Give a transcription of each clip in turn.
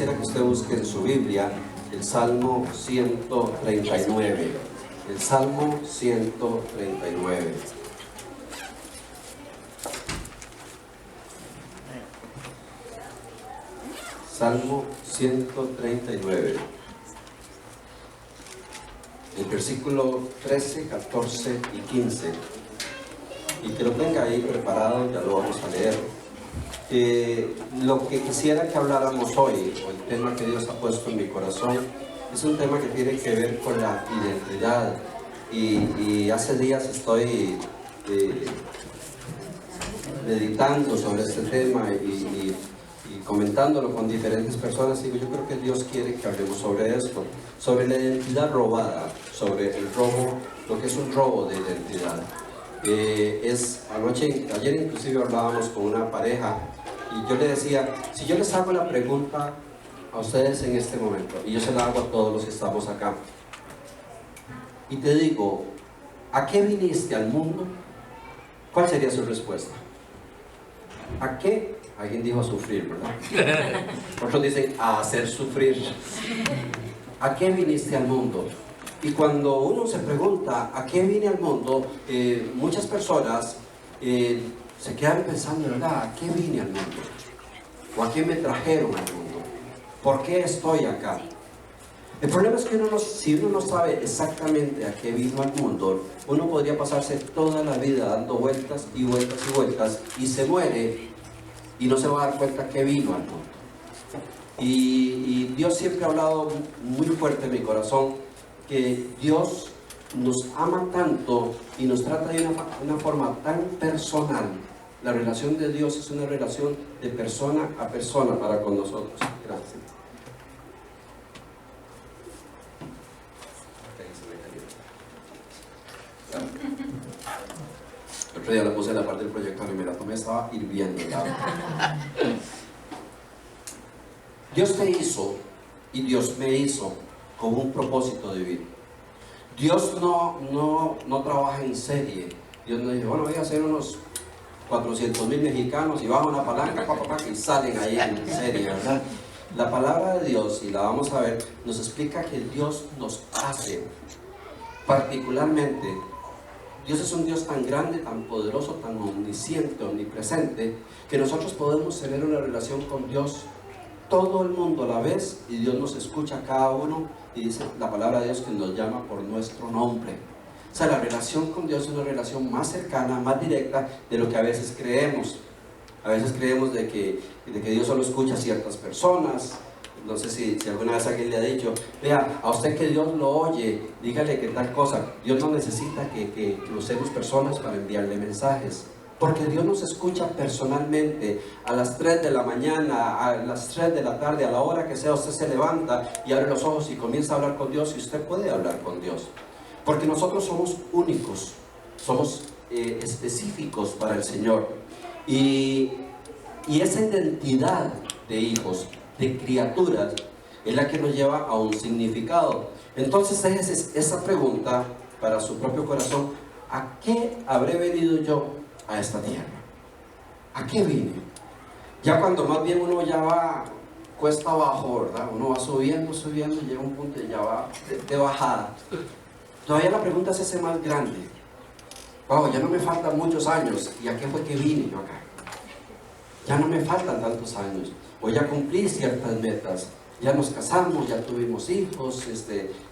quisiera que usted busque en su Biblia el Salmo 139. El Salmo 139. Salmo 139. El versículo 13, 14 y 15. Y que lo tenga ahí preparado, ya lo vamos a leer. Lo que quisiera que habláramos hoy, o el tema que Dios ha puesto en mi corazón, es un tema que tiene que ver con la identidad. Y hace días estoy meditando sobre este tema y comentándolo con diferentes personas. Y yo creo que Dios quiere que hablemos sobre esto, sobre la identidad robada, sobre el robo, lo que es un robo de identidad. Ayer inclusive hablábamos con una pareja y yo le decía, si yo les hago la pregunta a ustedes en este momento, y yo se la hago a todos los que estamos acá, y te digo, ¿a qué viniste al mundo? ¿Cuál sería su respuesta? ¿A qué? Alguien dijo a sufrir, ¿verdad? Otros dicen a hacer sufrir. ¿A qué viniste al mundo? Y cuando uno se pregunta ¿a qué vine al mundo? Muchas personas se quedan pensando, ¿verdad? ¿A qué vine al mundo? ¿O a qué me trajeron al mundo? ¿Por qué estoy acá? El problema es que si uno no sabe exactamente a qué vino al mundo, uno podría pasarse toda la vida dando vueltas y vueltas y vueltas y se muere y no se va a dar cuenta que vino al mundo. Y Dios siempre ha hablado muy fuerte en mi corazón que Dios nos ama tanto y nos trata de una forma tan personal. La relación de Dios es una relación de persona a persona para con nosotros. Gracias. El otro día la puse en la parte del proyector y me la tomé, estaba hirviendo. Dios te hizo y Dios me hizo con un propósito divino. Dios no trabaja en serie. Dios no dice, bueno, voy a hacer unos 400,000 mexicanos y bajo una palanca y salen ahí en serie, ¿verdad? La palabra de Dios, y la vamos a ver, nos explica que Dios nos hace. Particularmente, Dios es un Dios tan grande, tan poderoso, tan omnisciente, omnipresente, que nosotros podemos tener una relación con Dios todo el mundo a la vez, y Dios nos escucha a cada uno, y dice la palabra de Dios que nos llama por nuestro nombre. O sea, la relación con Dios es una relación más cercana, más directa de lo que a veces creemos. A veces creemos de que Dios solo escucha a ciertas personas. No sé si alguna vez alguien le ha dicho, vea, a usted que Dios lo oye, dígale que tal cosa. Dios no necesita que usemos personas para enviarle mensajes. Porque Dios nos escucha personalmente a las 3 de la mañana, a las 3 de la tarde, a la hora que sea. Usted se levanta y abre los ojos y comienza a hablar con Dios, y usted puede hablar con Dios. Porque nosotros somos únicos, somos específicos para el Señor. Y esa identidad de hijos, de criaturas, es la que nos lleva a un significado. Entonces déjese esa pregunta para su propio corazón: ¿a qué habré venido yo a esta tierra? ¿A qué vine? Ya cuando más bien uno ya va cuesta abajo, ¿verdad? Uno va subiendo y llega a un punto y ya va de bajada. Todavía la pregunta se hace más grande. Wow, ya no me faltan muchos años. ¿Y a qué fue que vine yo acá? Ya no me faltan tantos años. O ya cumplí ciertas metas. Ya nos casamos, ya tuvimos hijos,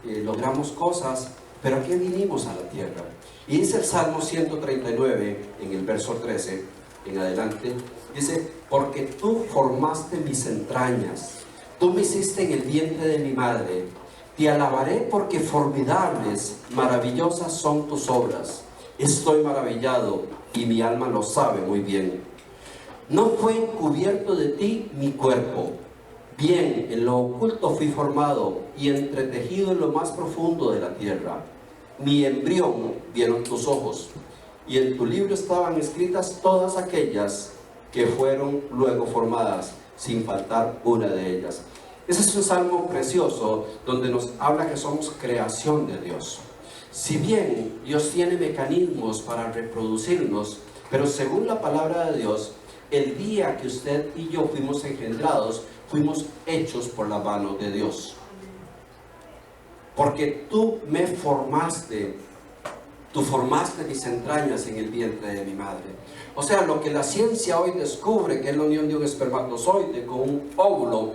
logramos cosas. ¿Pero a qué vinimos a la tierra? Y dice el Salmo 139, en el verso 13, en adelante, dice: porque tú formaste mis entrañas, tú me hiciste en el vientre de mi madre. Te alabaré porque formidables, maravillosas son tus obras. Estoy maravillado y mi alma lo sabe muy bien. No fue encubierto de ti mi cuerpo. Bien, en lo oculto fui formado y entretejido en lo más profundo de la tierra. Mi embrión vieron tus ojos, y en tu libro estaban escritas todas aquellas que fueron luego formadas, sin faltar una de ellas. Ese es un salmo precioso donde nos habla que somos creación de Dios. Si bien Dios tiene mecanismos para reproducirnos, pero según la palabra de Dios, el día que usted y yo fuimos engendrados, fuimos hechos por la mano de Dios. Porque tú me formaste, tú formaste mis entrañas en el vientre de mi madre. O sea, lo que la ciencia hoy descubre, que es la unión de un espermatozoide con un óvulo,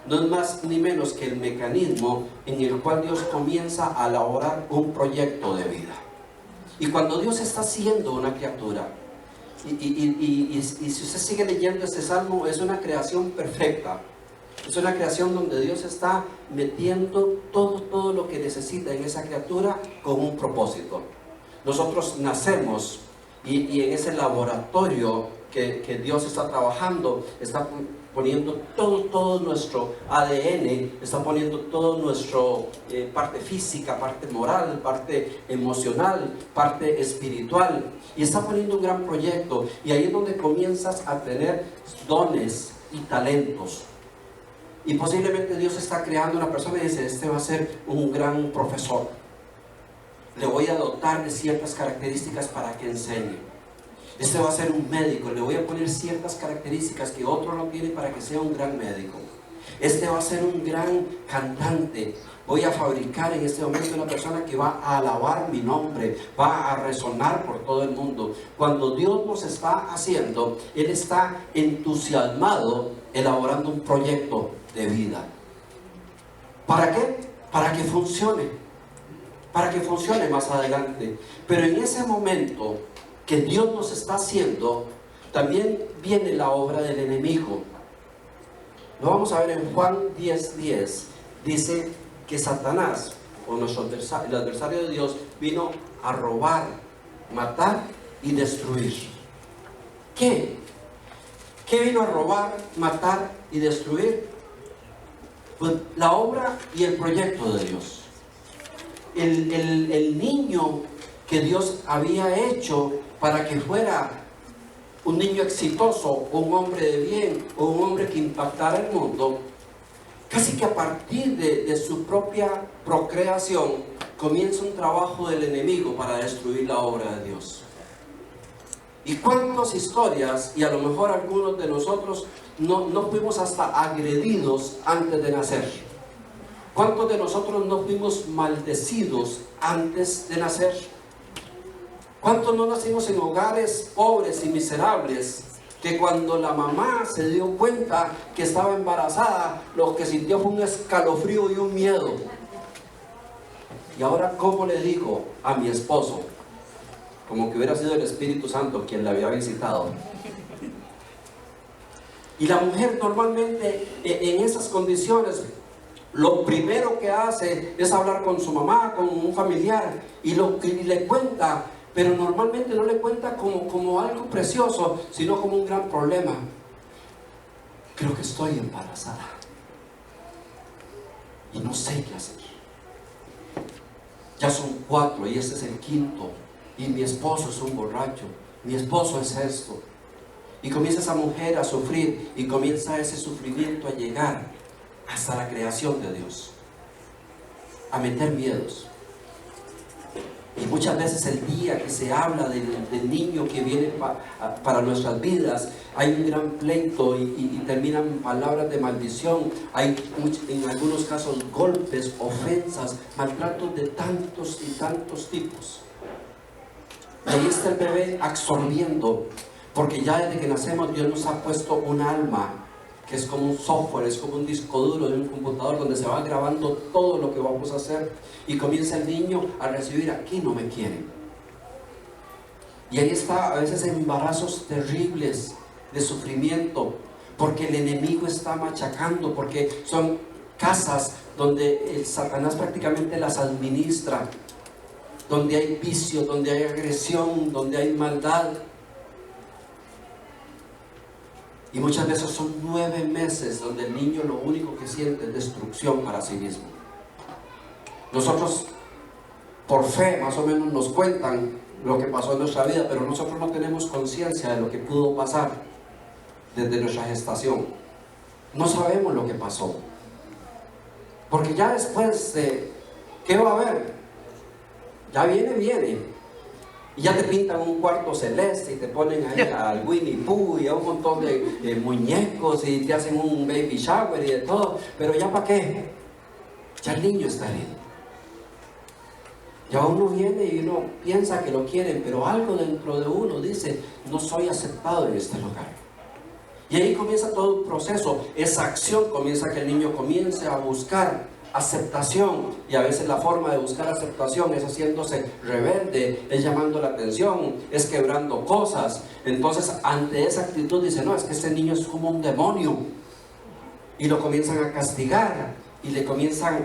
no es más ni menos que el mecanismo en el cual Dios comienza a elaborar un proyecto de vida. Y cuando Dios está haciendo una criatura, y si usted sigue leyendo este salmo, es una creación perfecta. Es una creación donde Dios está metiendo todo lo que necesita en esa criatura con un propósito. Nosotros nacemos y en ese laboratorio que Dios está trabajando, está poniendo todo nuestro ADN, está poniendo todo nuestro parte física, parte moral, parte emocional, parte espiritual, y está poniendo un gran proyecto. Y ahí es donde comienzas a tener dones y talentos. Y posiblemente Dios está creando una persona y dice: este va a ser un gran profesor, le voy a dotar de ciertas características para que enseñe. Este va a ser un médico, le voy a poner ciertas características que otro no tiene para que sea un gran médico. Este va a ser un gran cantante. Voy a fabricar en este momento una persona que va a alabar mi nombre, va a resonar por todo el mundo. Cuando Dios nos está haciendo, Él está entusiasmado elaborando un proyecto de vida. ¿Para qué? Para que funcione. Para que funcione más adelante. Pero en ese momento que Dios nos está haciendo, también viene la obra del enemigo. Lo vamos a ver en Juan 10:10. Dice que Satanás, o nuestro adversario, el adversario de Dios, vino a robar, matar y destruir. ¿Qué? ¿Qué vino a robar, matar y destruir? Pues la obra y el proyecto de Dios. El niño que Dios había hecho para que fuera un niño exitoso, un hombre de bien, o un hombre que impactara el mundo, casi que a partir de su propia procreación comienza un trabajo del enemigo para destruir la obra de Dios. Y cuántas historias, y a lo mejor algunos de nosotros no fuimos hasta agredidos antes de nacer. ¿Cuántos de nosotros no fuimos maldecidos antes de nacer? ¿Cuántos no nacimos en hogares pobres y miserables, que cuando la mamá se dio cuenta que estaba embarazada, lo que sintió fue un escalofrío y un miedo? Y ahora, ¿cómo le digo a mi esposo? Como que hubiera sido el Espíritu Santo quien la había visitado. Y la mujer normalmente en esas condiciones, lo primero que hace es hablar con su mamá, con un familiar, y le cuenta, pero normalmente no le cuenta como algo precioso, sino como un gran problema. Creo que estoy embarazada y no sé qué hacer. Ya son 4 y este es el 5, y mi esposo es un borracho, mi esposo es esto. Y comienza esa mujer a sufrir, y comienza ese sufrimiento a llegar hasta la creación de Dios, a meter miedos. Y muchas veces el día que se habla del niño que viene para nuestras vidas, hay un gran pleito y terminan palabras de maldición. Hay en algunos casos golpes, ofensas, maltratos de tantos y tantos tipos. Y ahí está el bebé absorbiendo, porque ya desde que nacemos Dios nos ha puesto un alma que es como un software, es como un disco duro de un computador donde se va grabando todo lo que vamos a hacer, y comienza el niño a recibir: aquí no me quieren. Y ahí está a veces embarazos terribles de sufrimiento, porque el enemigo está machacando, porque son casas donde el Satanás prácticamente las administra, donde hay vicio, donde hay agresión, donde hay maldad. Y muchas veces son 9 meses donde el niño lo único que siente es destrucción para sí mismo. Nosotros, por fe, más o menos nos cuentan lo que pasó en nuestra vida, pero nosotros no tenemos conciencia de lo que pudo pasar desde nuestra gestación. No sabemos lo que pasó. Porque ya después de, ¿qué va a haber? Ya viene. Y ya te pintan un cuarto celeste y te ponen ahí al Winnie Pooh y a un montón de muñecos y te hacen un baby shower y de todo. Pero ya para qué, ya el niño está herido. Ya uno viene y uno piensa que lo quieren, pero algo dentro de uno dice, no soy aceptado en este lugar. Y ahí comienza todo un proceso, esa acción comienza que el niño comience a buscar aceptación, y a veces la forma de buscar aceptación es haciéndose rebelde, es llamando la atención, es quebrando cosas. Entonces ante esa actitud dice, no, es que este niño es como un demonio, y lo comienzan a castigar, y le comienza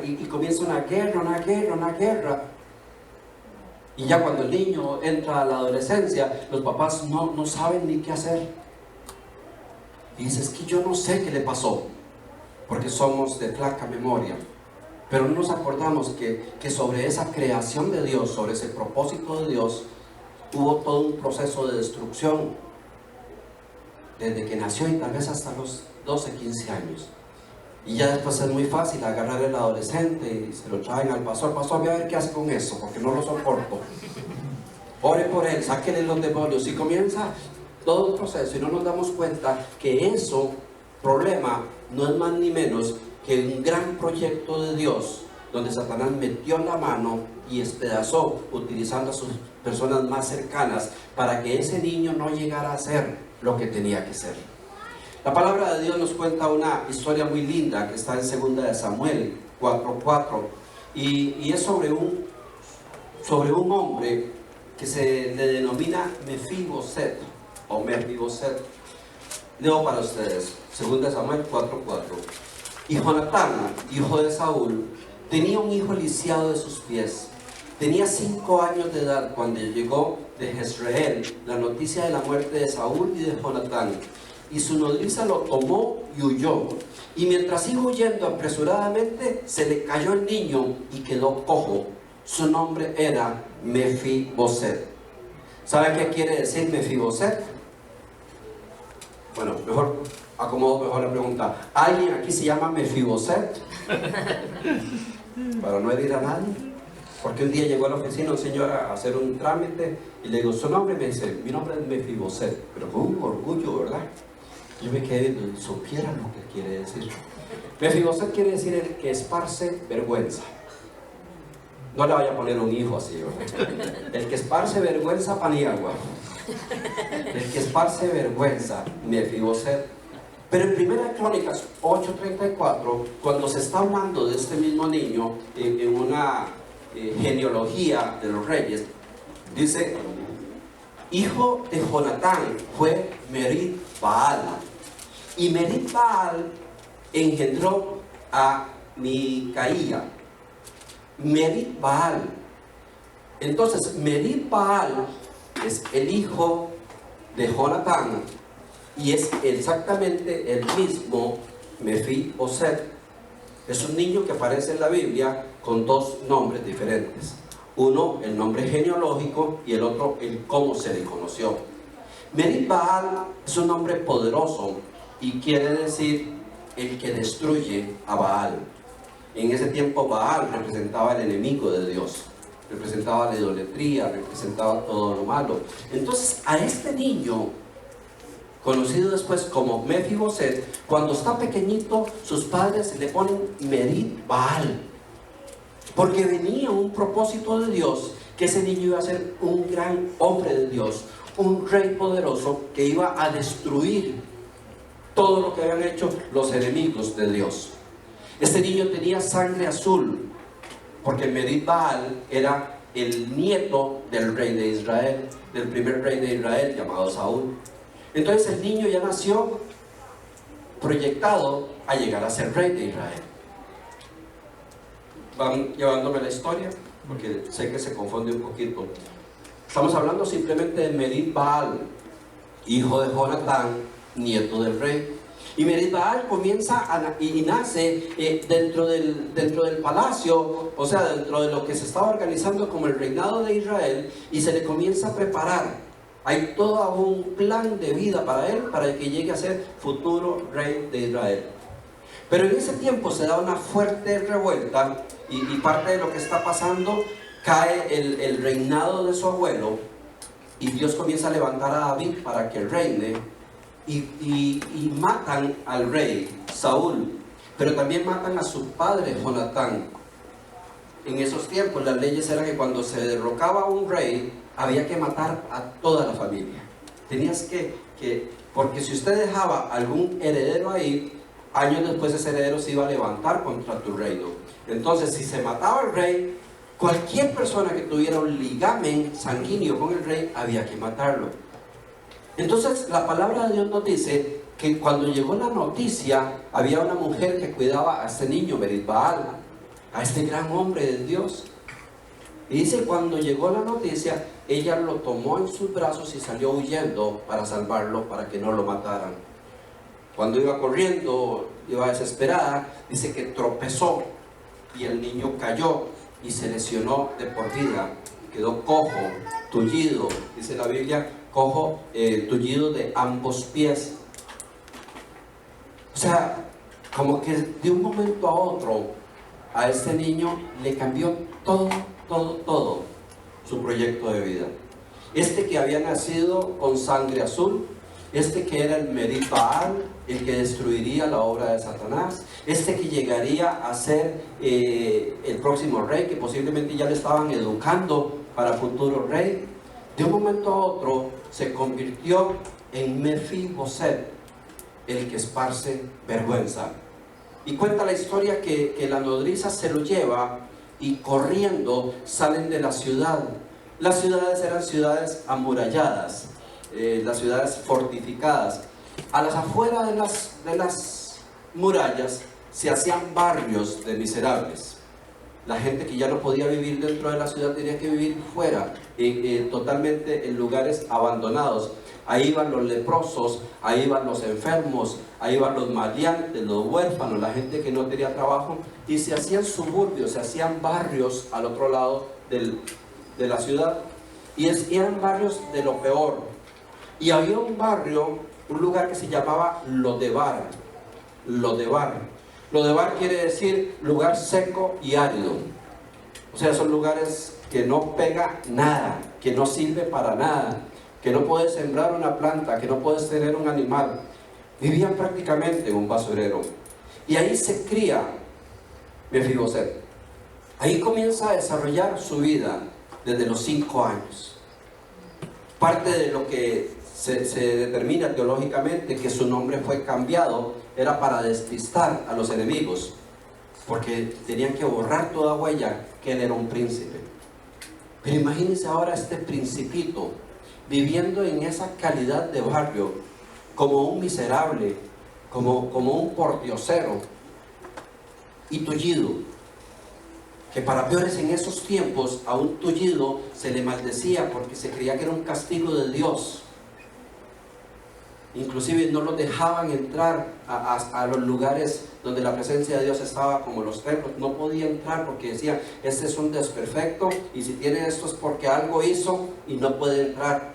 una guerra. Y ya cuando el niño entra a la adolescencia, los papás no saben ni qué hacer. Y dices, es que yo no sé qué le pasó, porque somos de flaca memoria. Pero no nos acordamos que sobre esa creación de Dios, sobre ese propósito de Dios, hubo todo un proceso de destrucción desde que nació y tal vez hasta los 12, 15 años. Y ya después es muy fácil agarrar al adolescente y se lo traen al pastor. Pastor, voy a ver qué hace con eso, porque no lo soporto. Ore por él, sáquenle los demonios. Y comienza todo el proceso y no nos damos cuenta que eso, problema, no es más ni menos que un gran proyecto de Dios, donde Satanás metió la mano y despedazó, utilizando a sus personas más cercanas, para que ese niño no llegara a ser lo que tenía que ser. La palabra de Dios nos cuenta una historia muy linda que está en 2 de Samuel 4:4, y es sobre un hombre que se le denomina Mefiboset o Mefiboset. Leo para ustedes 2 de Samuel 4:4. Y Jonatán, hijo de Saúl, tenía un hijo lisiado de sus pies. Tenía 5 años de edad cuando llegó de Jezreel la noticia de la muerte de Saúl y de Jonatán. Y su nodriza lo tomó y huyó. Y mientras iba huyendo apresuradamente, se le cayó el niño y quedó cojo. Su nombre era Mefiboset. ¿Sabe qué quiere decir Mefiboset? Bueno, acomodo mejor la pregunta. ¿Alguien aquí se llama Mefiboset? Para no herir a nadie. Porque un día llegó a la oficina un señor a hacer un trámite y le digo, ¿su nombre? Me dice, mi nombre es Mefiboset. Pero con un orgullo, ¿verdad? Yo me quedé viendo, supiera lo que quiere decir. Mefiboset quiere decir el que esparce vergüenza. No le vaya a poner un hijo así, ¿verdad? El que esparce vergüenza, Paniagua. El que esparce vergüenza, Mefiboset. Pero en 1 Crónicas 8:34, cuando se está hablando de este mismo niño en una genealogía de los reyes, dice, hijo de Jonatán fue Merid Baal, y Merid Baal engendró a Micaía. Merid Baal. Entonces, Merid Baal es el hijo de Jonatán y es exactamente el mismo Mefiboset. Es un niño que aparece en la Biblia con 2 nombres diferentes. Uno, el nombre genealógico, y el otro, el cómo se le conoció. Merid Baal es un nombre poderoso y quiere decir el que destruye a Baal. En ese tiempo Baal representaba el enemigo de Dios, representaba la idolatría, representaba todo lo malo. Entonces a este niño, conocido después como Mefiboset, cuando está pequeñito, sus padres le ponen Merid Baal, porque venía un propósito de Dios, que ese niño iba a ser un gran hombre de Dios, un rey poderoso que iba a destruir todo lo que habían hecho los enemigos de Dios. Este niño tenía sangre azul, porque Merid Baal era el nieto del rey de Israel, del primer rey de Israel llamado Saúl. Entonces el niño ya nació proyectado a llegar a ser rey de Israel. ¿Van llevándome la historia? Porque sé que se confunde un poquito. Estamos hablando simplemente de Merid Baal, hijo de Jonatán, nieto del rey. Y Merid Baal comienza y nace dentro del palacio, o sea, dentro de lo que se estaba organizando como el reinado de Israel, y se le comienza a preparar. Hay todo un plan de vida para él, para que llegue a ser futuro rey de Israel. Pero en ese tiempo se da una fuerte revuelta, y parte de lo que está pasando, cae el reinado de su abuelo, y Dios comienza a levantar a David para que reine, y matan al rey Saúl, pero también matan a su padre Jonatán. En esos tiempos las leyes eran que cuando se derrocaba un rey había que matar a toda la familia. Tenías porque si usted dejaba algún heredero ahí, años después ese heredero se iba a levantar contra tu reino. Entonces, si se mataba al rey, cualquier persona que tuviera un ligamen sanguíneo con el rey, había que matarlo. Entonces, la palabra de Dios nos dice que cuando llegó la noticia, había una mujer que cuidaba a este niño, Merit-Baal, a este gran hombre de Dios. Y dice, cuando llegó la noticia, ella lo tomó en sus brazos y salió huyendo para salvarlo, para que no lo mataran. Cuando iba corriendo, iba desesperada, dice que tropezó y el niño cayó y se lesionó de por vida. Quedó cojo, tullido, dice la Biblia, cojo, tullido de ambos pies. O sea, como que de un momento a otro, a este niño le cambió todo su proyecto de vida. Este que había nacido con sangre azul, este que era el Merit-Baal, el que destruiría la obra de Satanás, este que llegaría a ser el próximo rey, que posiblemente ya le estaban educando para futuro rey, de un momento a otro se convirtió en Mefiboset, el que esparce vergüenza. Y cuenta la historia que la nodriza se lo lleva y corriendo salen de la ciudad. Las ciudades eran ciudades amuralladas, las ciudades fortificadas. A las afueras de las murallas se hacían barrios de miserables. La gente que ya no podía vivir dentro de la ciudad tenía que vivir fuera, totalmente en lugares abandonados. Ahí iban los leprosos, ahí iban los enfermos, ahí iban los maleantes, los huérfanos, la gente que no tenía trabajo, y se hacían suburbios, se hacían barrios al otro lado de la ciudad, y eran barrios de lo peor. Y había un barrio, un lugar que se llamaba Lodebar. Lodebar quiere decir lugar seco y árido. O sea, son lugares que no pega nada, que no sirve para nada, que no puedes sembrar una planta, que no puedes tener un animal. Vivían prácticamente en un basurero. Y ahí se cría Mefiboset. Ahí comienza a desarrollar su vida desde los 5 años. Parte de lo que se determina teológicamente que su nombre fue cambiado era para despistar a los enemigos, porque tenían que borrar toda huella que él era un príncipe. Pero imagínense ahora este principito viviendo en esa calidad de barrio, como un miserable, como un pordiosero y tullido, que para peores en esos tiempos a un tullido se le maldecía porque se creía que era un castigo de Dios. Inclusive no los dejaban entrar a los lugares donde la presencia de Dios estaba, como los templos. No podía entrar porque decían, este es un desperfecto, y si tiene esto es porque algo hizo y no puede entrar.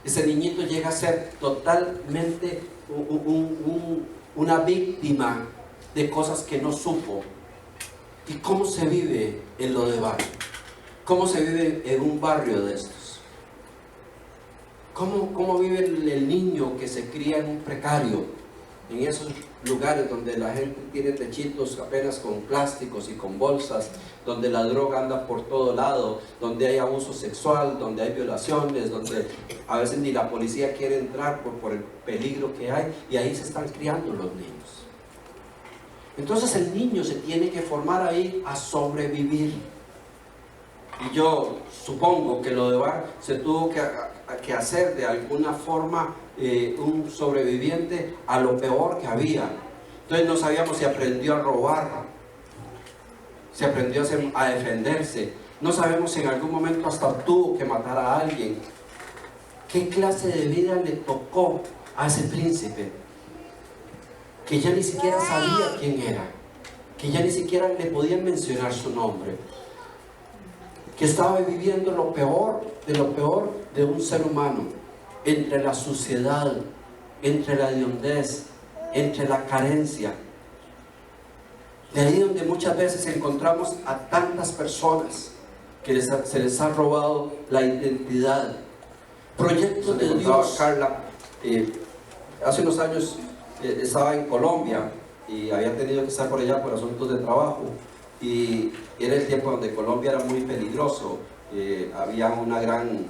Ese niñito llega a ser totalmente una víctima de cosas que no supo. ¿Y cómo se vive en Lodebar? ¿Cómo se vive en un barrio de estos? ¿Cómo vive el niño que se cría en un precario? En esos lugares donde la gente tiene techitos apenas con plásticos y con bolsas, donde la droga anda por todo lado, donde hay abuso sexual, donde hay violaciones, donde a veces ni la policía quiere entrar por el peligro que hay, y ahí se están criando los niños. Entonces el niño se tiene que formar ahí a sobrevivir. Y yo supongo que Lodebar se tuvo que hacer de alguna forma un sobreviviente a lo peor que había. Entonces no sabíamos si aprendió a robar, si aprendió a defenderse. No sabemos si en algún momento hasta tuvo que matar a alguien. ¿Qué clase de vida le tocó a ese príncipe? Que ya ni siquiera sabía quién era, que ya ni siquiera le podían mencionar su nombre, que estaba viviendo lo peor de un ser humano, entre la suciedad, entre la hediondez, entre la carencia. De ahí donde muchas veces encontramos a tantas personas que se les ha robado la identidad, Proyectos de Dios. Carla, hace unos años estaba en Colombia y había tenido que estar por allá por asuntos de trabajo, y era el tiempo donde Colombia era muy peligroso. Había una gran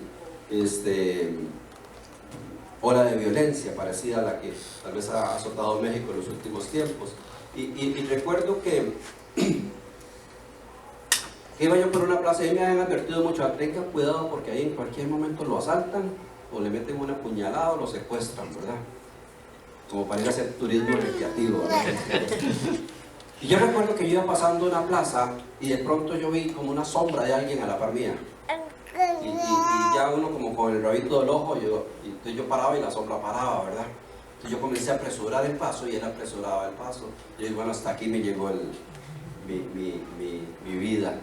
ola de violencia parecida a la que tal vez ha azotado México en los últimos tiempos, y recuerdo que iba yo por una plaza y me habían advertido mucho: tenga cuidado porque ahí en cualquier momento lo asaltan o le meten una puñalada o lo secuestran, ¿verdad? Como para ir a hacer turismo recreativo, ¿verdad? Y yo recuerdo que yo iba pasando una plaza y de pronto yo vi como una sombra de alguien a la par mía. Y ya uno como con el rabito del ojo, entonces yo paraba y la sombra paraba, ¿verdad? Entonces yo comencé a apresurar el paso y él apresuraba el paso. Y yo dije, bueno, hasta aquí me llegó mi vida.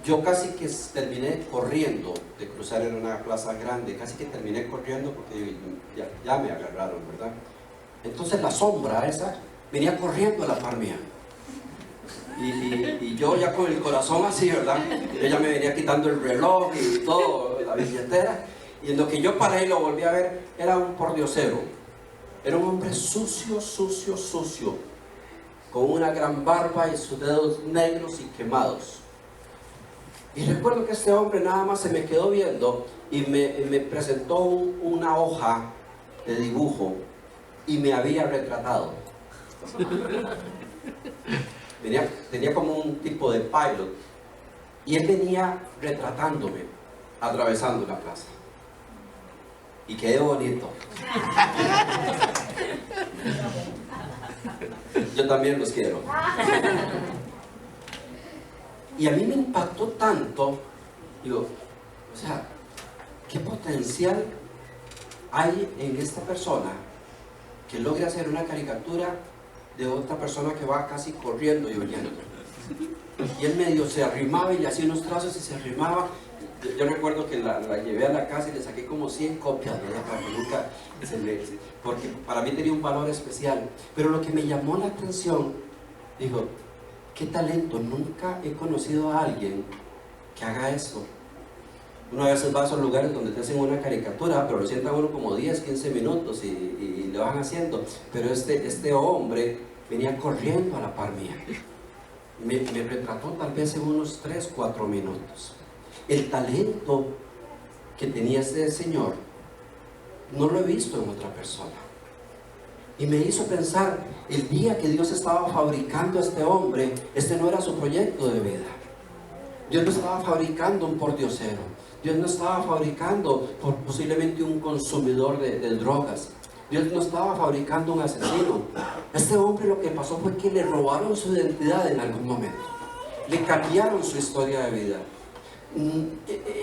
Yo casi que terminé corriendo de cruzar en una plaza grande, casi que terminé corriendo porque ya me agarraron, ¿verdad? Entonces la sombra esa venía corriendo a la par mía. Y yo ya con el corazón así, ¿verdad? Ella me venía quitando el reloj y todo, la billetera. Y en lo que yo paré y lo volví a ver, era un pordiosero. Era un hombre sucio, sucio, sucio, con una gran barba y sus dedos negros y quemados. Y recuerdo que este hombre nada más se me quedó viendo y me presentó una hoja de dibujo y me había retratado. Tenía como un tipo de pilot y él venía retratándome, atravesando la plaza. Y quedé bonito. Yo también los quiero. Y a mí me impactó tanto, digo, o sea, ¿qué potencial hay en esta persona que logre hacer una caricatura de otra persona que va casi corriendo y huyendo? Y él medio se arrimaba y le hacía unos trazos y se arrimaba. Yo recuerdo que la llevé a la casa y le saqué como 100 copias, ¿verdad? Para que nunca porque para mí tenía un valor especial. Pero lo que me llamó la atención, digo, qué talento, nunca he conocido a alguien que haga eso. Uno a veces va a esos lugares donde te hacen una caricatura, pero lo sientan uno como 10, 15 minutos y le van haciendo. Pero este hombre venía corriendo a la par mía. Me retrató tal vez en unos 3, 4 minutos. El talento que tenía este señor no lo he visto en otra persona. Y me hizo pensar, el día que Dios estaba fabricando a este hombre, este no era su proyecto de vida. Dios no estaba fabricando un pordiosero. Dios no estaba fabricando posiblemente un consumidor de drogas. Dios no estaba fabricando un asesino. Este hombre lo que pasó fue que le robaron su identidad en algún momento. Le cambiaron su historia de vida.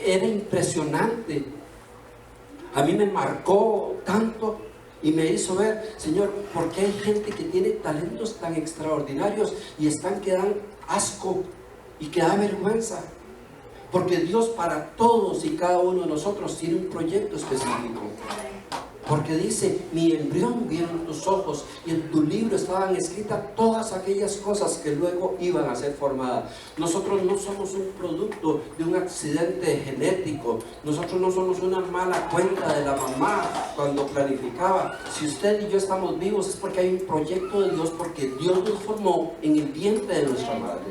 Era impresionante. A mí me marcó tanto y me hizo ver, Señor, ¿por qué hay gente que tiene talentos tan extraordinarios y están que dan asco y que da vergüenza? Porque Dios para todos y cada uno de nosotros tiene un proyecto específico. Porque dice, mi embrión vieron tus ojos y en tu libro estaban escritas todas aquellas cosas que luego iban a ser formadas. Nosotros no somos un producto de un accidente genético. Nosotros no somos una mala cuenta de la mamá cuando planificaba. Si usted y yo estamos vivos es porque hay un proyecto de Dios, porque Dios nos formó en el vientre de nuestra madre.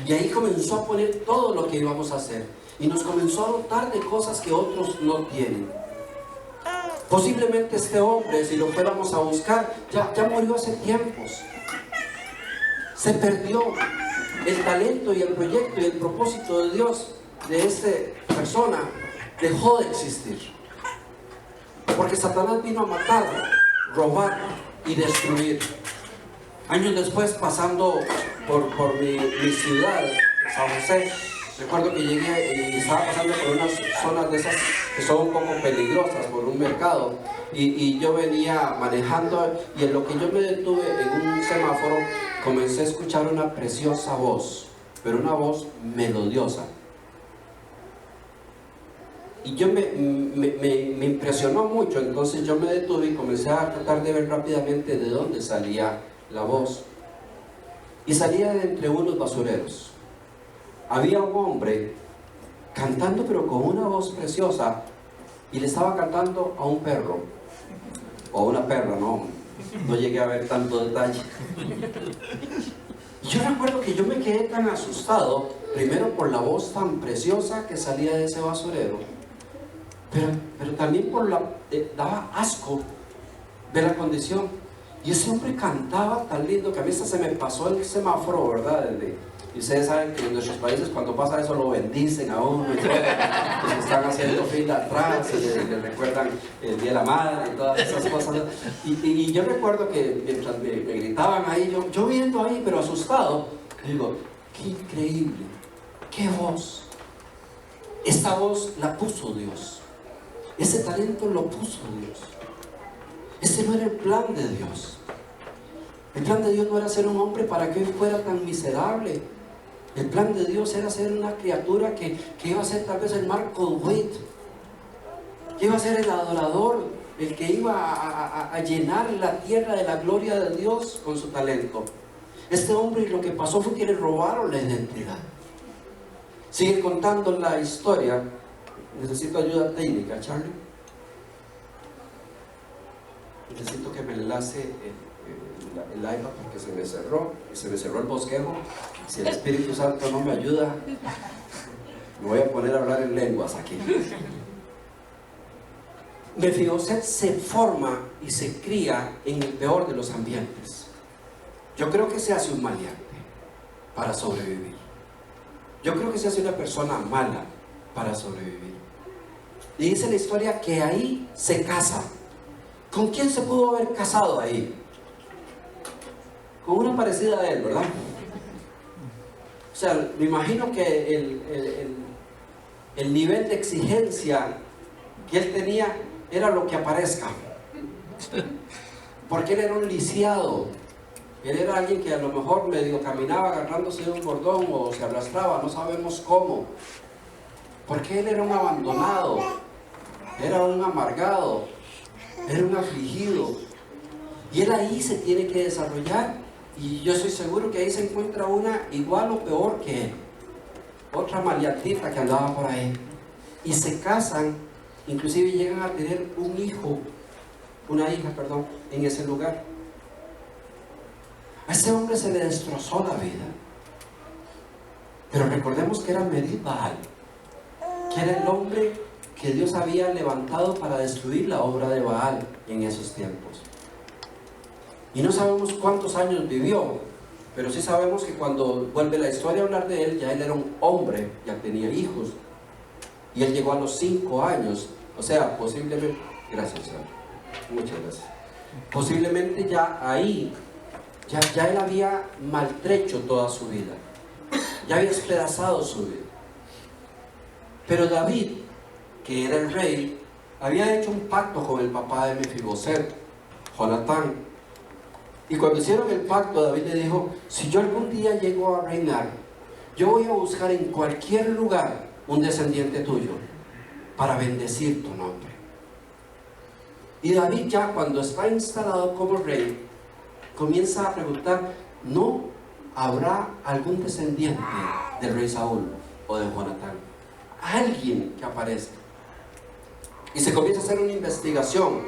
Y ahí comenzó a poner todo lo que íbamos a hacer. Y nos comenzó a dotar de cosas que otros no tienen. Posiblemente este hombre, si lo fuéramos a buscar, ya murió hace tiempos. Se perdió el talento y el proyecto y el propósito de Dios de esta persona. Dejó de existir. Porque Satanás vino a matar, robar y destruir. Años después, pasando por mi ciudad, San José, recuerdo que llegué y estaba pasando por unas zonas de esas que son un poco peligrosas, por un mercado, y yo venía manejando y en lo que yo me detuve en un semáforo comencé a escuchar una preciosa voz, pero una voz melodiosa. Y yo me impresionó mucho, entonces yo me detuve y comencé a tratar de ver rápidamente de dónde salía la voz. Y salía de entre unos basureros. Había un hombre cantando pero con una voz preciosa, y le estaba cantando a un perro, o una perra, no llegué a ver tanto detalle. Y yo recuerdo que yo me quedé tan asustado, primero por la voz tan preciosa que salía de ese basurero, pero también por daba asco de la condición. Y ese hombre cantaba tan lindo que a mí hasta se me pasó el semáforo, ¿verdad? Y ustedes saben que en nuestros países cuando pasa eso lo bendicen a uno y todo, los que están haciendo fila atrás y le recuerdan el Día de la Madre y todas esas cosas. Y yo recuerdo que mientras me gritaban ahí, yo viendo ahí pero asustado, digo, qué increíble, qué voz. Esta voz la puso Dios, ese talento lo puso Dios. Ese no era el plan de Dios. El plan de Dios no era ser un hombre para que él fuera tan miserable. El plan de Dios era ser una criatura que iba a ser tal vez el Malcolm Witt, que iba a ser el adorador, el que iba a llenar la tierra de la gloria de Dios con su talento. Este hombre, lo que pasó fue que le robaron la identidad. Sigue contando la historia. Necesito ayuda técnica, Charlie. Necesito que me enlace el iPad porque se me cerró el bosquejo. Si el Espíritu Santo no me ayuda, me voy a poner a hablar en lenguas aquí. Mefiboset se forma y se cría en el peor de los ambientes. Yo creo que se hace un maleante para sobrevivir. Yo creo que se hace una persona mala para sobrevivir. Y dice la historia que ahí se casa. ¿Con quién se pudo haber casado ahí? Con una parecida a él, ¿verdad? O sea, me imagino que el nivel de exigencia que él tenía era lo que aparezca. Porque él era un lisiado. Él era alguien que a lo mejor medio caminaba agarrándose de un cordón o se arrastraba, no sabemos cómo. Porque él era un abandonado, era un amargado, era un afligido, y él ahí se tiene que desarrollar, y yo estoy seguro que ahí se encuentra una igual o peor que él, otra maleantita que andaba por ahí, y se casan, inclusive llegan a tener una hija, en ese lugar. A ese hombre se le destrozó la vida, pero recordemos que era Merib-Baal, que era el hombre que Dios había levantado para destruir la obra de Baal en esos tiempos. Y no sabemos cuántos años vivió, pero sí sabemos que cuando vuelve la historia a hablar de él, ya él era un hombre, ya tenía hijos, y él llegó a los 5 años, o sea, posiblemente, gracias Señor, muchas gracias, posiblemente ya ahí, ya él había maltrecho toda su vida, ya había despedazado su vida. Pero David, que era el rey, había hecho un pacto con el papá de Mefiboset, Jonatán. Y cuando hicieron el pacto, David le dijo, si yo algún día llego a reinar, yo voy a buscar en cualquier lugar un descendiente tuyo para bendecir tu nombre. Y David ya cuando está instalado como rey, comienza a preguntar, ¿no habrá algún descendiente del rey Saúl o de Jonatán? Alguien que aparezca. Y se comienza a hacer una investigación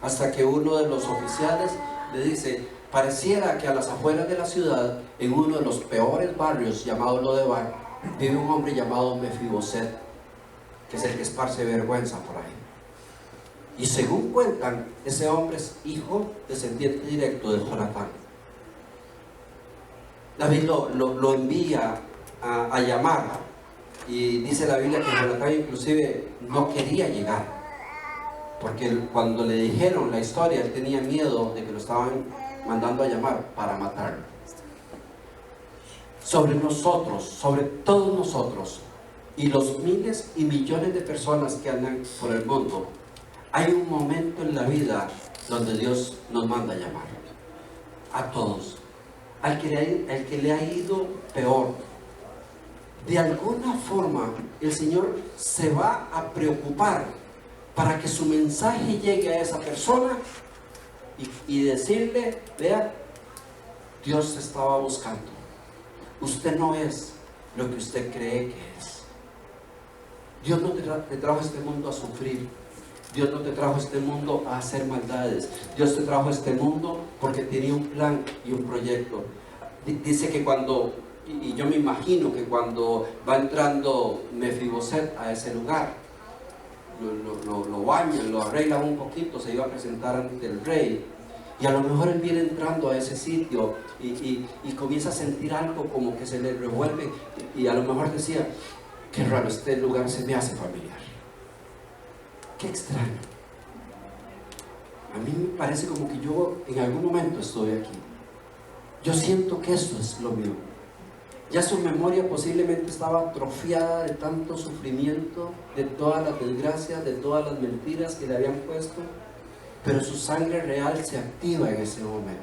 hasta que uno de los oficiales le dice, pareciera que a las afueras de la ciudad, en uno de los peores barrios llamado Lodebar, vive un hombre llamado Mefiboset, que es el que esparce vergüenza por ahí. Y según cuentan, ese hombre es hijo descendiente directo de Jonatán. David lo envía a llamar, y dice la Biblia que Jonatán inclusive no quería llegar, porque cuando le dijeron la historia, él tenía miedo de que lo estaban mandando a llamar para matarlo. Sobre nosotros, sobre todos nosotros, y los miles y millones de personas que andan por el mundo, hay un momento en la vida donde Dios nos manda a llamar. A todos. Al que le ha ido peor. De alguna forma, el Señor se va a preocupar para que su mensaje llegue a esa persona y decirle, vea, Dios te estaba buscando. Usted no es lo que usted cree que es. Dios no te trajo a este mundo a sufrir. Dios no te trajo a este mundo a hacer maldades. Dios te trajo a este mundo porque tenía un plan y un proyecto. Dice que cuando, y yo me imagino que cuando va entrando Mefiboset a ese lugar, lo bañan, lo arreglan un poquito, se iba a presentar ante el rey. Y a lo mejor él viene entrando a ese sitio y comienza a sentir algo como que se le revuelve. Y a lo mejor decía, qué raro, este lugar se me hace familiar. Qué extraño. A mí me parece como que yo en algún momento estoy aquí. Yo siento que esto es lo mío. Ya su memoria posiblemente estaba atrofiada de tanto sufrimiento, de todas las desgracias, de todas las mentiras que le habían puesto, pero su sangre real se activa en ese momento.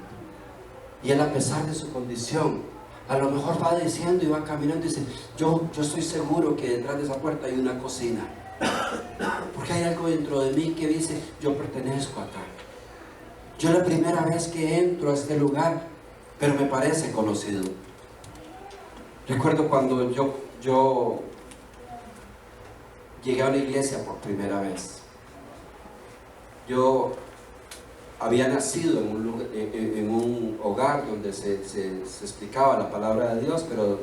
Y él, a pesar de su condición, a lo mejor va diciendo y va caminando y dice, yo estoy seguro que detrás de esa puerta hay una cocina, porque hay algo dentro de mí que dice, yo pertenezco acá. Yo la primera vez que entro a este lugar, pero me parece conocido. Recuerdo cuando yo llegué a una iglesia por primera vez. Yo había nacido en un hogar donde se explicaba la palabra de Dios, pero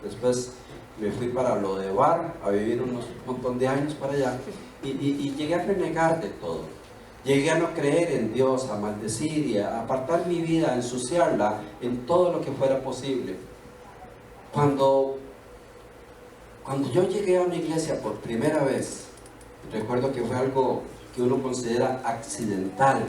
después me fui para Lodebar a vivir un montón de años para allá y llegué a renegar de todo. Llegué a no creer en Dios, a maldecir y a apartar mi vida, a ensuciarla en todo lo que fuera posible. Cuando yo llegué a una iglesia por primera vez, recuerdo que fue algo que uno considera accidental.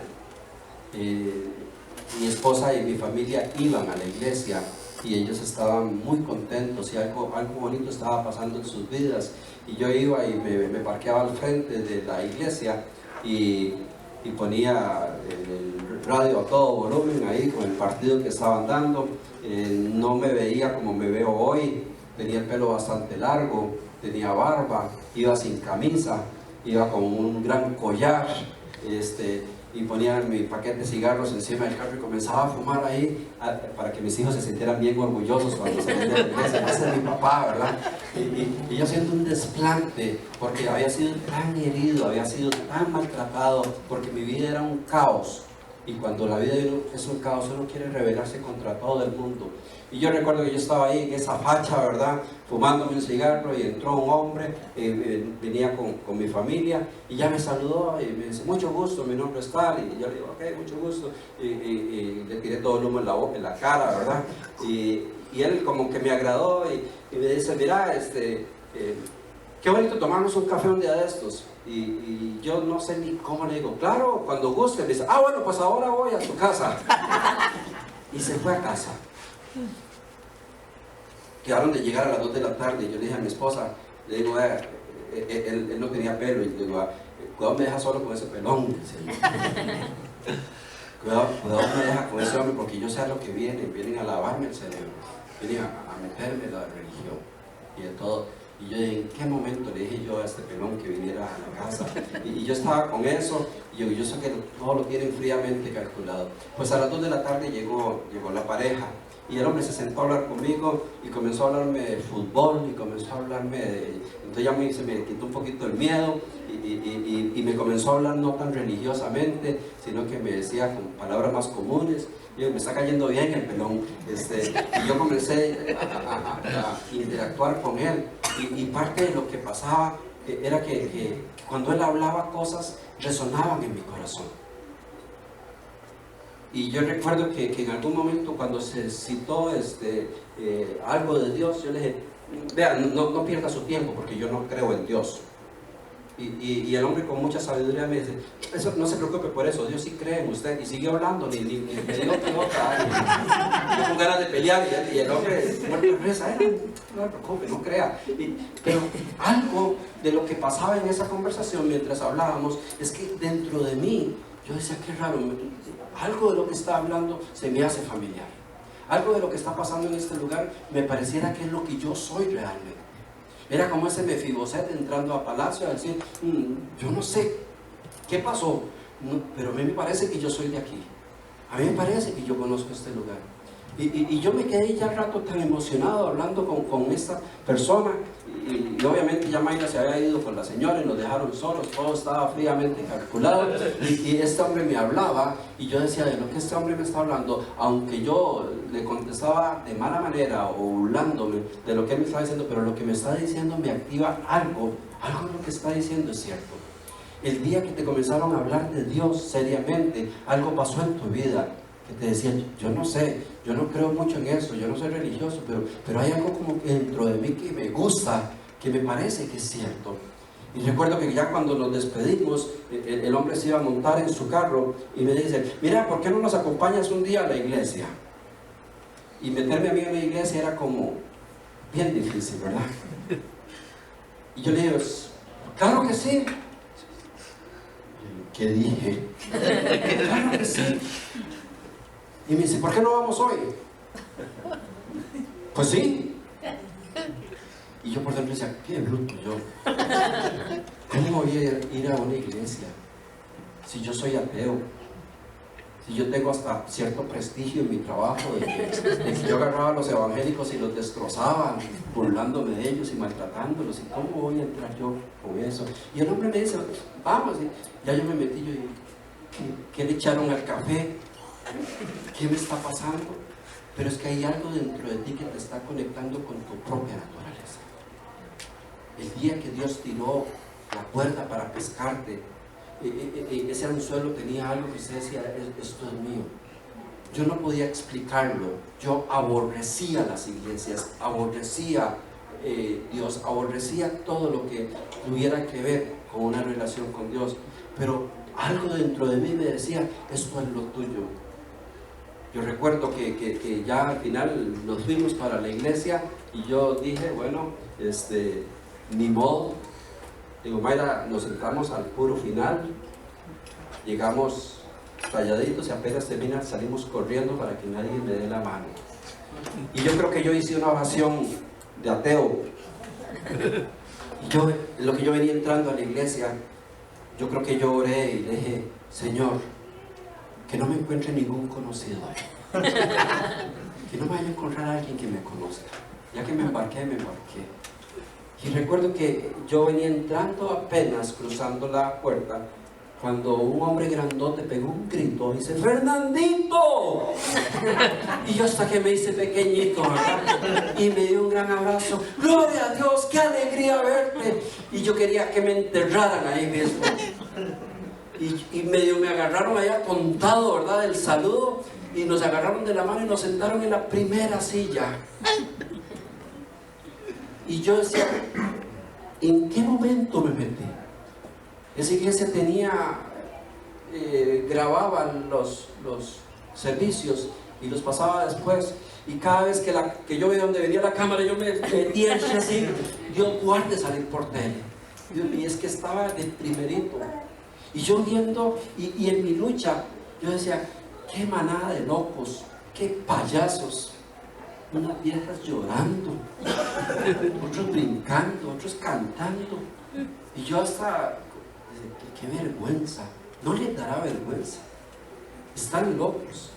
Mi esposa y mi familia iban a la iglesia y ellos estaban muy contentos y algo bonito estaba pasando en sus vidas. Y yo iba y me parqueaba al frente de la iglesia y ponía el radio a todo volumen ahí con el partido que estaban dando. No me veía como me veo hoy, tenía el pelo bastante largo, tenía barba, iba sin camisa, iba con un gran collar, y ponía mi paquete de cigarros encima del carro y comenzaba a fumar ahí para que mis hijos se sintieran bien orgullosos cuando salían de la iglesia. Ese es mi papá, ¿verdad? Y yo siento un desplante porque había sido tan herido, había sido tan maltratado, porque mi vida era un caos. Y cuando la vida de uno es un caos, uno quiere rebelarse contra todo el mundo. Y yo recuerdo que yo estaba ahí en esa facha, ¿verdad? Fumándome un cigarro y entró un hombre, venía con mi familia y ya me saludó y me dice, mucho gusto, mi nombre es tal. Y yo le digo, ok, mucho gusto. Y le tiré todo el humo en la boca, en la cara, ¿verdad? Y él como que me agradó y me dice, mira, qué bonito tomarnos un café un día de estos. Y yo no sé ni cómo le digo, claro, cuando guste. Me dice, bueno, pues ahora voy a tu casa. Y se fue a casa. Quedaron de llegar a las 2 de la tarde y yo le dije a mi esposa, le digo, él no tenía pelo, y le digo, cuidado me deja solo con ese pelón. Cuidado me deja con ese hombre porque yo sé a lo que vienen a lavarme el cerebro, vienen a meterme la religión y de todo. Y yo dije, ¿en qué momento le dije yo a este pelón que viniera a la casa? Y yo estaba con eso, y yo sé que todo lo tienen fríamente calculado. Pues a las 2 de la tarde llegó la pareja, y el hombre se sentó a hablar conmigo, y comenzó a hablarme de fútbol, y comenzó a hablarme de... Entonces ya se me quitó un poquito el miedo, y me comenzó a hablar no tan religiosamente, sino que me decía con palabras más comunes. Yo, me está cayendo bien el pelón, y yo comencé a interactuar con él, y parte de lo que pasaba era que cuando él hablaba cosas resonaban en mi corazón. Y yo recuerdo que en algún momento cuando se citó algo de Dios, yo le dije, vean, no pierda su tiempo porque yo no creo en Dios. Y el hombre con mucha sabiduría me dice, eso, no se preocupe por eso, Dios sí cree en usted. Y siguió hablando, ni me dio otra. Yo con ganas de pelear y el hombre, bueno, reza, no se preocupe, no crea. Pero algo de lo que pasaba en esa conversación mientras hablábamos es que dentro de mí, yo decía, qué raro, algo de lo que está hablando se me hace familiar. Algo de lo que está pasando en este lugar me pareciera que es lo que yo soy realmente. Era como ese Mefiboset entrando a palacio a decir, yo no sé qué pasó, pero a mí me parece que yo soy de aquí. A mí me parece que yo conozco este lugar. Y yo me quedé ya un rato tan emocionado hablando con esta persona y obviamente ya Mayra se había ido con la señora y nos dejaron solos, todo estaba fríamente calculado, y este hombre me hablaba y yo decía, de lo que este hombre me está hablando, aunque yo le contestaba de mala manera o burlándome de lo que él me estaba diciendo, pero lo que me está diciendo me activa algo de lo que está diciendo es cierto. El día que te comenzaron a hablar de Dios seriamente, algo pasó en tu vida que te decían, yo no sé, yo no creo mucho en eso, yo no soy religioso, pero hay algo como que dentro de mí que me gusta, que me parece que es cierto. Y recuerdo que ya cuando nos despedimos, el hombre se iba a montar en su carro y me dice, mira, ¿por qué no nos acompañas un día a la iglesia? Y meterme a mí en la iglesia era como bien difícil, ¿verdad? Y yo le digo, claro que sí. ¿Qué dije? Claro que sí. Y me dice, ¿por qué no vamos hoy? Pues sí. Y yo por dentro decía, qué bruto yo. ¿Cómo voy a ir a una iglesia si yo soy ateo? Si yo tengo hasta cierto prestigio en mi trabajo, de que yo agarraba a los evangélicos y los destrozaba, burlándome de ellos y maltratándolos. ¿Y cómo voy a entrar yo con eso? Y el hombre me dice, vamos. Y ya yo me metí, yo digo, ¿qué le echaron al café? ¿Qué me está pasando? Pero es que hay algo dentro de ti que te está conectando con tu propia naturaleza. El día que Dios tiró la cuerda para pescarte, ese anzuelo tenía algo que usted decía, esto es mío. Yo no podía explicarlo. Yo aborrecía las iglesias, aborrecía Dios, aborrecía todo lo que tuviera que ver con una relación con Dios, pero algo dentro de mí me decía, esto es lo tuyo. Yo recuerdo que ya al final nos fuimos para la iglesia y yo dije, bueno, ni modo. Digo, Mayra, nos sentamos al puro final, llegamos calladitos y apenas termina salimos corriendo para que nadie me dé la mano. Y yo creo que yo hice una oración de ateo. Y lo que yo venía entrando a la iglesia, yo creo que yo oré y le dije, Señor, que no me encuentre ningún conocido ahí. Que no me vaya a encontrar a alguien que me conozca. Ya que me embarqué. Y recuerdo que yo venía entrando apenas cruzando la puerta cuando un hombre grandote pegó un grito y dice, ¡Fernandito! Y yo hasta que me hice pequeñito, ¿verdad? Y me dio un gran abrazo. ¡Gloria a Dios! ¡Qué alegría verte! Y yo quería que me enterraran ahí mismo. Y medio me agarraron allá contado, ¿verdad? Del saludo, y nos agarraron de la mano y nos sentaron en la primera silla. Y yo decía, ¿en qué momento me metí? Esa iglesia grababan los servicios y los pasaba después, y cada vez que yo veía donde venía la cámara, yo me metía así, Dios guarde salir por tele. Y es que estaba de primerito. Y yo viendo, y en mi lucha, yo decía, qué manada de locos, qué payasos. Unas viejas llorando, otros brincando, otros cantando. Y yo hasta, qué vergüenza. No les dará vergüenza. Están locos.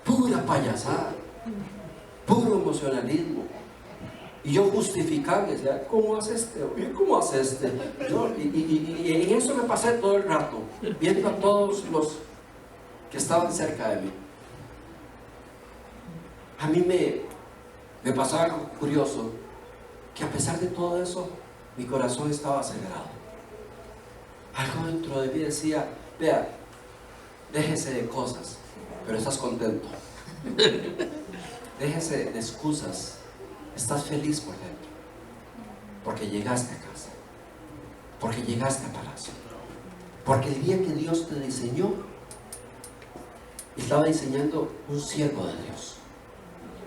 Pura payasada. Puro emocionalismo. Y yo justificable, decía, ¿cómo hace este? ¿Cómo hace este? Y en eso me pasé todo el rato, viendo a todos los que estaban cerca de mí. A mí me pasaba algo curioso, que a pesar de todo eso, mi corazón estaba acelerado. Algo dentro de mí decía, vea, déjese de cosas, pero estás contento. Déjese de excusas. Estás feliz por dentro, porque llegaste a casa, porque llegaste a palacio, porque el día que Dios te diseñó, estaba diseñando un siervo de Dios.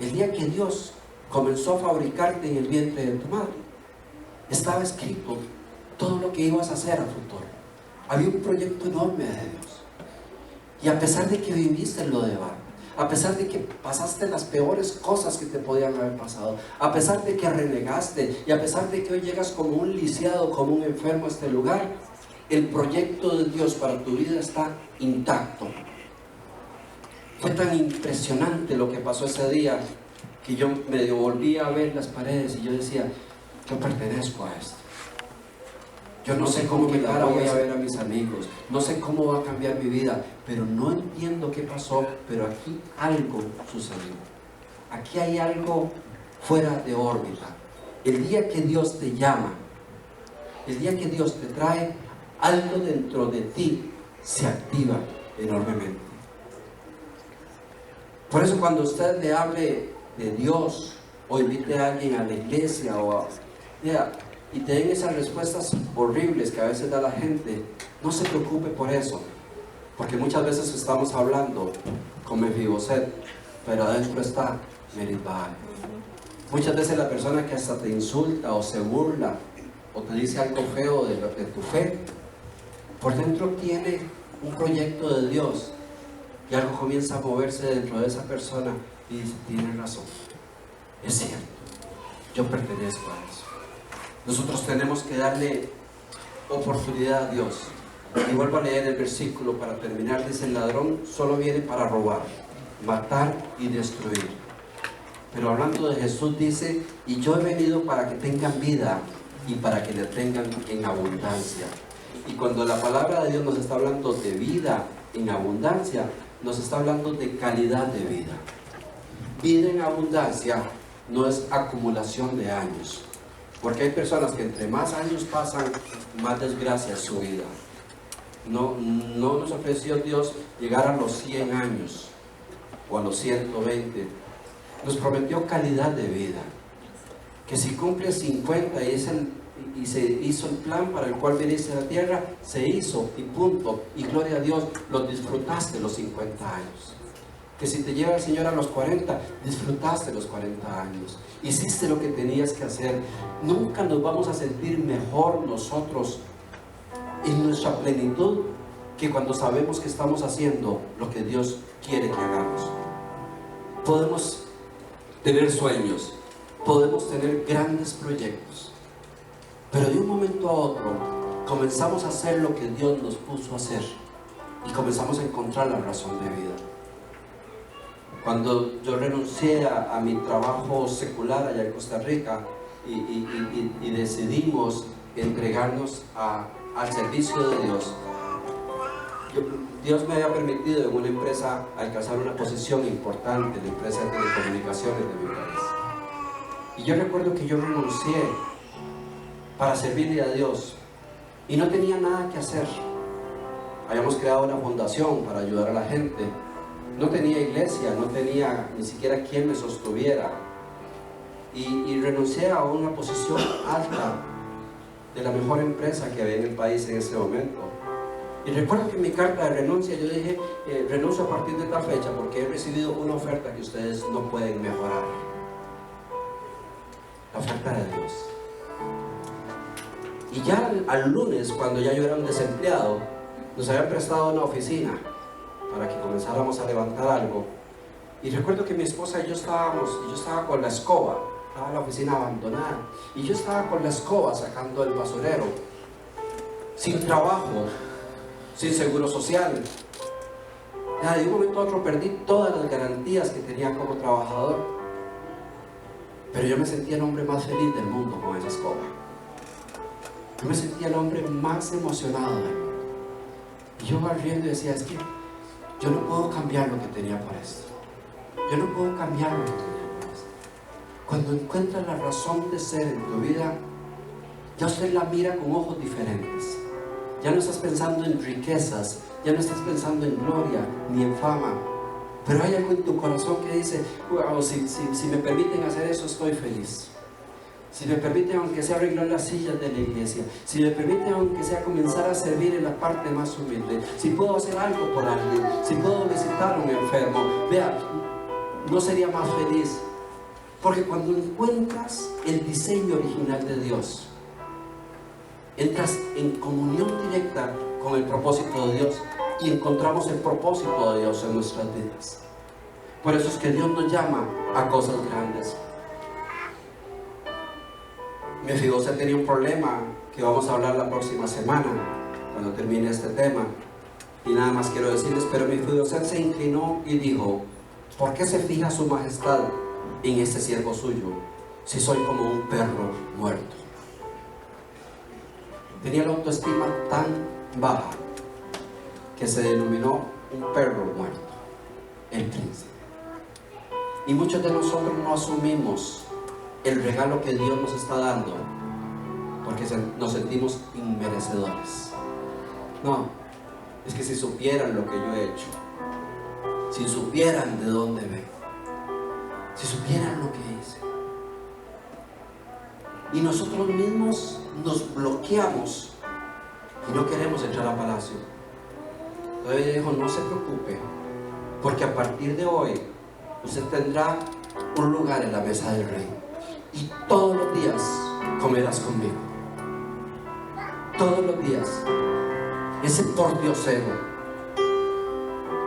El día que Dios comenzó a fabricarte en el vientre de tu madre, estaba escrito todo lo que ibas a hacer a futuro. Había un proyecto enorme de Dios. Y a pesar de que viviste lo de barro, a pesar de que pasaste las peores cosas que te podían haber pasado, a pesar de que renegaste, y a pesar de que hoy llegas como un lisiado, como un enfermo a este lugar, el proyecto de Dios para tu vida está intacto. Fue tan impresionante lo que pasó ese día, que yo medio volví a ver las paredes y yo decía, Yo pertenezco a esto. Yo no sé cómo me cara voy a ver a mis amigos, no sé cómo va a cambiar mi vida, pero no entiendo qué pasó, pero aquí algo sucedió. Aquí hay algo fuera de órbita. El día que Dios te llama, el día que Dios te trae, algo dentro de ti se activa enormemente. Por eso cuando usted le hable de Dios o invite a alguien a la iglesia y te den esas respuestas horribles que a veces da la gente, no se preocupe por eso, porque muchas veces estamos hablando con Mefiboset, pero adentro está Meribbaal. Muchas veces la persona que hasta te insulta o se burla o te dice algo feo de tu fe, por dentro tiene un proyecto de Dios y algo comienza a moverse dentro de esa persona y dice, tiene razón, es cierto, yo pertenezco a eso. Nosotros tenemos que darle oportunidad a Dios. Y vuelvo a leer el versículo para terminar. Dice, el ladrón solo viene para robar, matar y destruir. Pero hablando de Jesús dice, y yo he venido para que tengan vida y para que la tengan en abundancia. Y cuando la palabra de Dios nos está hablando de vida en abundancia, nos está hablando de calidad de vida. Vida en abundancia no es acumulación de años. Porque hay personas que entre más años pasan, más desgracia es su vida. No nos ofreció Dios llegar a los 100 años o a los 120. Nos prometió calidad de vida. Que si cumple 50 y se hizo el plan para el cual viniste a la tierra, se hizo y punto. Y gloria a Dios, lo disfrutaste los 50 años. Que si te lleva el Señor a los 40, disfrutaste los 40 años. Hiciste lo que tenías que hacer. Nunca nos vamos a sentir mejor nosotros en nuestra plenitud que cuando sabemos que estamos haciendo lo que Dios quiere que hagamos. Podemos tener sueños, podemos tener grandes proyectos, pero de un momento a otro comenzamos a hacer lo que Dios nos puso a hacer y comenzamos a encontrar la razón de vida. Cuando yo renuncié a mi trabajo secular allá en Costa Rica y decidimos entregarnos al servicio de Dios, Dios me había permitido en una empresa alcanzar una posición importante en la empresa de telecomunicaciones de mi país. Y yo recuerdo que yo renuncié para servirle a Dios y no tenía nada que hacer. Habíamos creado una fundación para ayudar a la gente. No tenía iglesia, no tenía ni siquiera quien me sostuviera. Y renuncié a una posición alta de la mejor empresa que había en el país en ese momento. Y recuerdo que en mi carta de renuncia yo dije, renuncio a partir de tal fecha porque he recibido una oferta que ustedes no pueden mejorar. La oferta de Dios. Y ya al lunes, cuando ya yo era un desempleado, nos habían prestado una oficina para que comenzáramos a levantar algo. Y recuerdo que mi esposa y yo estaba con la escoba, estaba la oficina abandonada, y yo estaba con la escoba sacando el basurero, sin trabajo, sin seguro social. De un momento a otro perdí todas las garantías que tenía como trabajador, pero yo me sentía el hombre más feliz del mundo con esa escoba. Yo me sentía el hombre más emocionado del mundo. Y yo iba riendo y decía, es que yo no puedo cambiar lo que tenía por esto. Yo no puedo cambiar lo que tenía por esto. Cuando encuentras la razón de ser en tu vida, ya usted la mira con ojos diferentes. Ya no estás pensando en riquezas, ya no estás pensando en gloria ni en fama. Pero hay algo en tu corazón que dice, wow, si me permiten hacer eso, estoy feliz. Si me permiten, aunque sea arreglar las sillas de la iglesia, si me permiten, aunque sea comenzar a servir en la parte más humilde, si puedo hacer algo por alguien, si puedo visitar a un enfermo, vea, no sería más feliz. Porque cuando encuentras el diseño original de Dios, entras en comunión directa con el propósito de Dios y encontramos el propósito de Dios en nuestras vidas. Por eso es que Dios nos llama a cosas grandes. Mefiboset tenía un problema que vamos a hablar la próxima semana cuando termine este tema, y nada más quiero decirles, pero Mefiboset se inclinó y dijo, ¿por qué se fija su majestad en este siervo suyo? si soy como un perro muerto? Tenía la autoestima tan baja que se denominó un perro muerto, el príncipe. Y muchos de nosotros no asumimos el regalo que Dios nos está dando porque nos sentimos inmerecedores. No, es que si supieran lo que yo he hecho, si supieran de dónde vengo, si supieran lo que hice. Y nosotros mismos nos bloqueamos y no queremos entrar a palacio. Entonces ella dijo, no se preocupe, porque a partir de hoy usted tendrá un lugar en la mesa del rey y todos los días comerás conmigo. Todos los días. Ese pordiosero,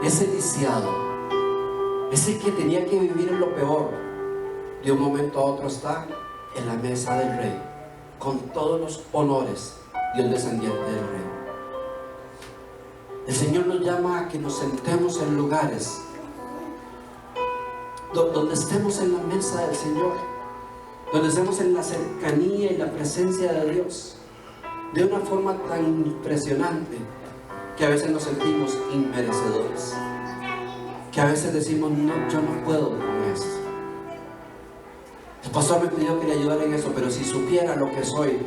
ese lisiado, ese que tenía que vivir en lo peor, de un momento a otro está en la mesa del rey, con todos los honores de un descendiente del rey. El Señor nos llama a que nos sentemos en lugares donde estemos en la mesa del Señor, donde estemos en la cercanía y la presencia de Dios, de una forma tan impresionante que a veces nos sentimos inmerecedores, que a veces decimos, no, yo no puedo con esto. El pastor me pidió que le ayudara en eso, pero si supiera lo que soy,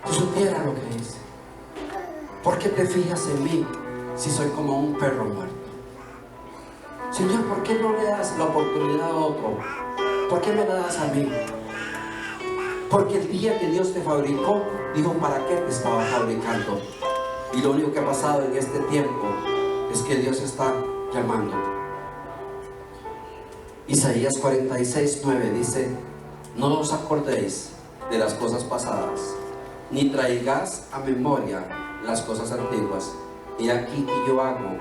si supiera lo que hice. ¿Por qué te fijas en mí si soy como un perro muerto? Señor, ¿por qué no le das la oportunidad a otro? ¿Por qué me la das a mí? Porque el día que Dios te fabricó, dijo, ¿para qué te estaba fabricando? Y lo único que ha pasado en este tiempo es que Dios está llamando. Isaías 46:9 dice, no os acordéis de las cosas pasadas, ni traigáis a memoria las cosas antiguas. Y aquí que yo hago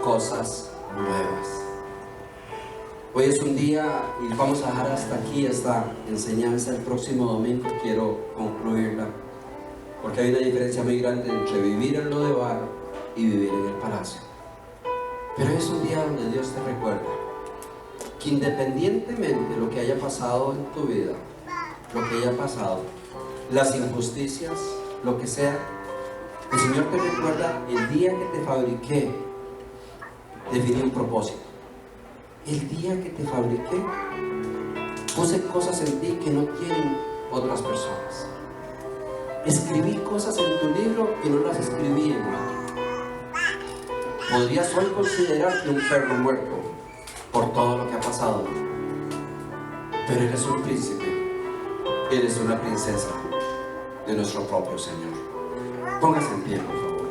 cosas nuevas. Hoy es un día y vamos a dejar hasta aquí esta enseñanza. El próximo domingo quiero concluirla, porque hay una diferencia muy grande entre vivir en lo de bar y vivir en el palacio. Pero es un día donde Dios te recuerda que independientemente de lo que haya pasado en tu vida, lo que haya pasado, las injusticias, lo que sea, el Señor te recuerda, el día que te fabriqué, definí un propósito. El día que te fabriqué, puse cosas en ti que no tienen otras personas. Escribí cosas en tu libro que no las escribí en otro. Podrías hoy considerarte un perro muerto por todo lo que ha pasado, pero eres un príncipe, eres una princesa de nuestro propio Señor. Póngase en pie, por favor.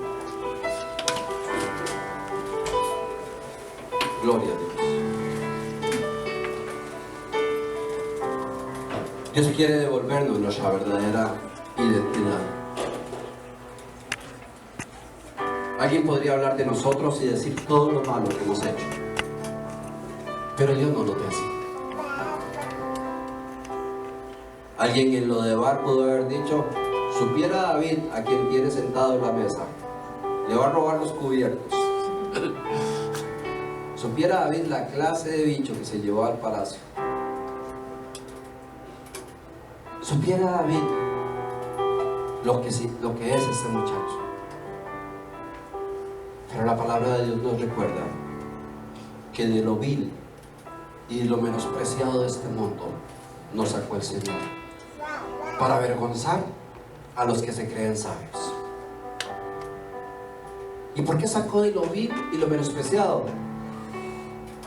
Gloria a Dios. Dios quiere devolvernos nuestra verdadera identidad. Alguien podría hablar de nosotros y decir todo lo malo que hemos hecho, pero Dios no lo ve así. Alguien en lo de bar pudo haber dicho, supiera David a quien tiene sentado en la mesa, le va a robar los cubiertos. Supiera David la clase de bicho que se llevó al palacio. Supiera David lo que es ese muchacho. Pero la palabra de Dios nos recuerda que de lo vil y de lo menospreciado de este mundo nos sacó el Señor para avergonzar a los que se creen sabios. ¿Y por qué sacó de lo vil y lo menospreciado?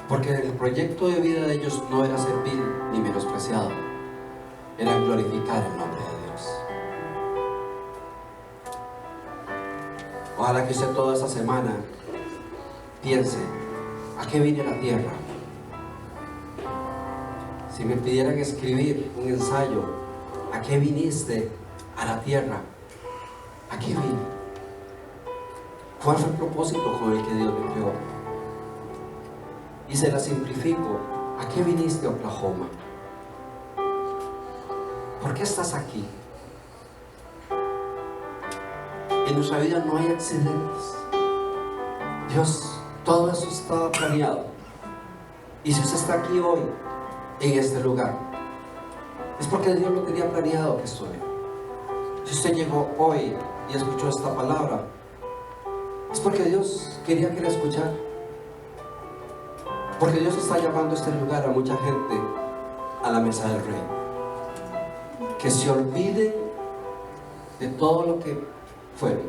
Porque el proyecto de vida de ellos no era ser vil ni menospreciado, era glorificar el nombre de Dios. Ojalá que usted toda esta semana piense, ¿a qué vine a la tierra? Si me pidieran escribir un ensayo, ¿a qué viniste a la tierra? ¿A qué vine? ¿Cuál fue el propósito con el que Dios me creó? Y se la simplifico, ¿a qué viniste a Oklahoma? ¿Por qué estás aquí? En nuestra vida no hay accidentes. Dios, todo eso estaba planeado. Y si usted está aquí hoy, en este lugar, es porque Dios lo tenía planeado que estuviera. Si usted llegó hoy y escuchó esta palabra, es porque Dios quería que la escuchara. Porque Dios está llamando a este lugar a mucha gente a la mesa del Rey. Que se olviden de todo lo que fueron,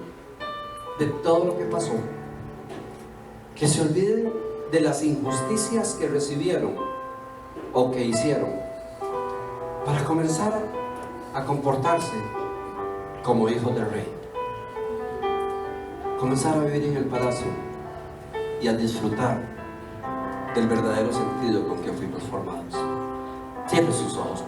de todo lo que pasó. Que se olviden de las injusticias que recibieron o que hicieron, para comenzar a comportarse como hijos del Rey. Comenzar a vivir en el palacio y a disfrutar del verdadero sentido con que fuimos formados. Cierre sus ojos.